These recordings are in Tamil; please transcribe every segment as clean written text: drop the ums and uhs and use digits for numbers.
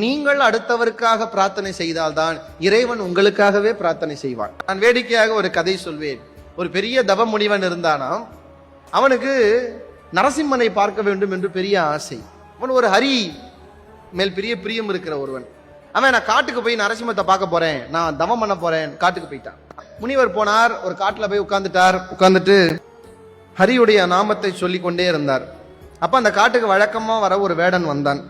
நீங்கள் அடுத்தவருக்காக பிரார்த்தனை செய்தால்தான் இறைவன் உங்களுக்காகவே பிரார்த்தனை செய்வான். நான் வேடிக்கையாக ஒரு கதை சொல்வேன். ஒரு பெரிய தவ முனிவன் இருந்தானாம். அவனுக்கு நரசிம்மனை பார்க்க வேண்டும் என்று பெரிய ஆசை. அவன் ஒரு ஹரி மேல் பெரிய பிரியம் இருக்கிற ஒருவன். அவன் நான் காட்டுக்கு போய் நரசிம்மத்தை பார்க்க போறேன், நான் தவம் பண்ண போறேன், காட்டுக்கு போயிட்டான். முனிவர் போனார், ஒரு காட்டுல போய் உட்கார்ந்துட்டு ஹரியுடைய நாமத்தை சொல்லிக் கொண்டே இருந்தார். அப்ப அந்த காட்டுக்கு வழக்கமா வர ஒரு வேடன் வந்தான்.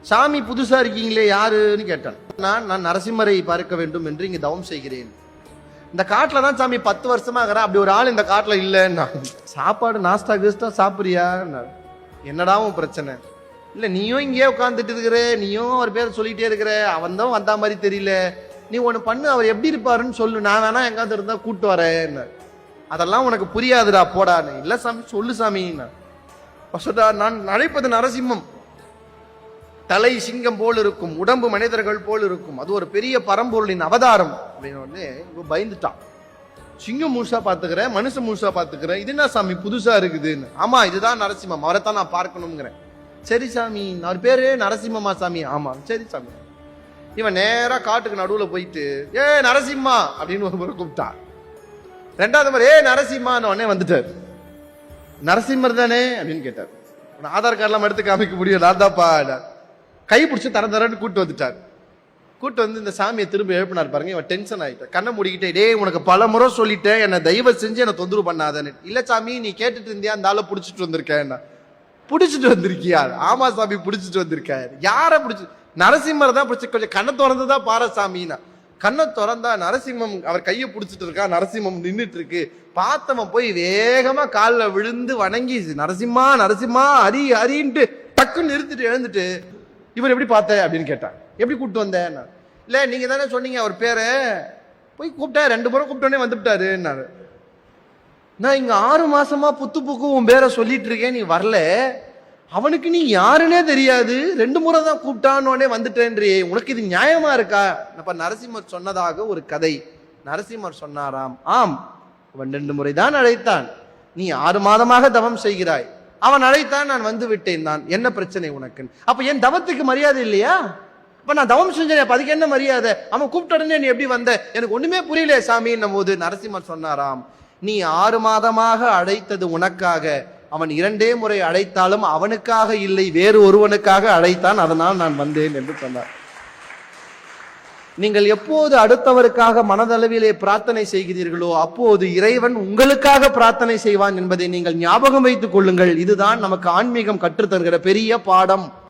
சாமி புதுசா இருக்கீங்களே, யாருன்னு கேட்டான். நான் நரசிம்மரை பார்க்க வேண்டும் என்று இங்க தவம் செய்கிறேன். இந்த காட்டுல தான் சாமி 10 வருஷமா இருக்கிறேன், அப்படி ஒரு ஆள் இந்த காட்டுல இல்லைன்னா. சாப்பாடு நாஸ்டா கிஸ்டா சாப்பிடுறியா? என்னடா உன் பிரச்சனை? இல்ல நீயும் இங்கேயே உட்காந்துட்டு இருக்கிற, நீயும் அவர் பேர் சொல்லிட்டே இருக்கிற, அவன் தான் வந்தா மாதிரி தெரியல. நீ ஒண்ணு பண்ணு, அவர் எப்படி இருப்பாருன்னு சொல்லு, நான் வேணா எங்காவது இருந்தா கூட்டு வரேன். அதெல்லாம் உனக்கு புரியாதுடா, போடான்னு. இல்ல சாமி சொல்லு சாமி. நான் அழைப்பது நரசிம்மம். தலை சிங்கம் போல் இருக்கும், உடம்பு மனிதர்கள் போல் இருக்கும், அது ஒரு பெரிய பரம்பொருளின் அவதாரம் அப்படின்னு பயந்துட்டான். சிங்கம் முழுசா பாத்துக்கிறேன், மனுஷன் முழுசா பாத்துக்கிறேன், இது என்ன சாமி புதுசா இருக்குதுன்னு. ஆமா இதுதான் நரசிம்மம், அவரைத்தான் நான் பார்க்கணுங்கிறேன். சரி சாமி, அவர் பேரு நரசிம்மமா சாமி? ஆமா. சரி சாமி. இவன் நேரா காட்டுக்கு நடுவுல போயிட்டு ஏ நரசிம்மா அப்படின்னு ஒரு முறை கூப்பிட்டான். ரெண்டாவது முறை ஏ நரசிம்மான்னு உடனே வந்துட்டார். நரசிம்மர் தானே அப்படின்னு கேட்டார். ஆதார் கார்டெல்லாம் எடுத்து காமிக்க முடியும், நான் தான்ப்பா. கை பிடிச்சி தரன்னு கூட்டு வந்துட்டார். கூட்டு வந்து இந்த சாமியை திரும்ப எழுப்பினார் பாருங்க. இவன் டென்ஷன் ஆயிட்டான், கண்ணை மூடிக்கிட்டே, டே உனக்கு பல முறை சொல்லிட்டேன், என்னை தயவு செஞ்சு என்னை தொந்தரவு பண்ணாதன்னு. இல்ல சாமி நீ கேட்டுட்டு இருந்தியா, அந்த ஆளை புடிச்சிட்டு வந்திருக்கேன். புடிச்சிட்டு வந்திருக்கியா? ஆமா சாமி புடிச்சிட்டு வந்திருக்காரு. யார பிடிச்சி? நரசிம்மர் தான் பிடிச்சி. கொஞ்சம் கண்ணை திறந்துதான் பாரு சாமின்னா. கண்ணை திறந்தா நரசிம்மம் அவர் கையை பிடிச்சிட்டு இருக்கா, நரசிம்மம் நின்றுட்டு இருக்கு. பார்த்தவன் போய் வேகமா காலில் விழுந்து வணங்கி நரசிம்மா நரசிம்மா ஹரி ஹரின்ட்டு டக்குன்னு நிறுத்திட்டு எழுந்துட்டு, இவர் எப்படி பார்த்த அப்படின்னு கேட்டான். எப்படி கூப்பிட்டு வந்தேன்? இல்ல நீங்க தானே சொன்னீங்க அவர் பேரை, போய் கூப்பிட்டா 2 முறை கூப்பிட்டோன்னே வந்துட்டாரு. நான் இங்க 6 மாசமா புத்து புக்கு உன் பேரை சொல்லிட்டு இருக்கேன், நீ வரல. அவனுக்கு நீ யாருன்னே தெரியாது, 2 முறை தான் கூப்பிட்டான்னு வந்துட்டேன்றியே, உனக்கு இது நியாயமா இருக்கா? அப்ப நரசிம்மர் சொன்னதாக ஒரு கதை. நரசிம்மர் சொன்னாராம், ஆம் அவன் 2 முறை தான் அழைத்தான், நீ 6 மாதமாக தவம் செய்கிறாய், அவன் அழைத்தான், நான் வந்து விட்டேன் தான், என்ன பிரச்சனை உனக்கு? அப்ப என் தவத்துக்கு மரியாதை இல்லையா? அப்ப நான் தவம் செஞ்சேன், அப்ப அதுக்கு என்ன மரியாதை? அவன் கூப்பிட்ட உடனே நீ எப்படி வந்த? எனக்கு ஒண்ணுமே புரியல சாமின்னும் போது நரசிம்மர் சொன்னாராம், நீ 6 மாதமாக அழைத்தது உனக்காக, அவன் 2 முறை அழைத்தாலும் அவனுக்காக இல்லை, வேறு ஒருவனுக்காக அழைத்தான், அதனால் நான் வந்தேன் என்று சொன்னார். நீங்கள் எப்போது அடுத்தவருக்காக மனதளவிலே பிரார்த்தனை செய்கிறீர்களோ அப்போது இறைவன் உங்களுக்காக பிரார்த்தனை செய்வான் என்பதை நீங்கள் ஞாபகம் வைத்துக் கொள்ளுங்கள். இதுதான் நமக்கு ஆன்மீகம் கற்றுத்தருகிற பெரிய பாடம்.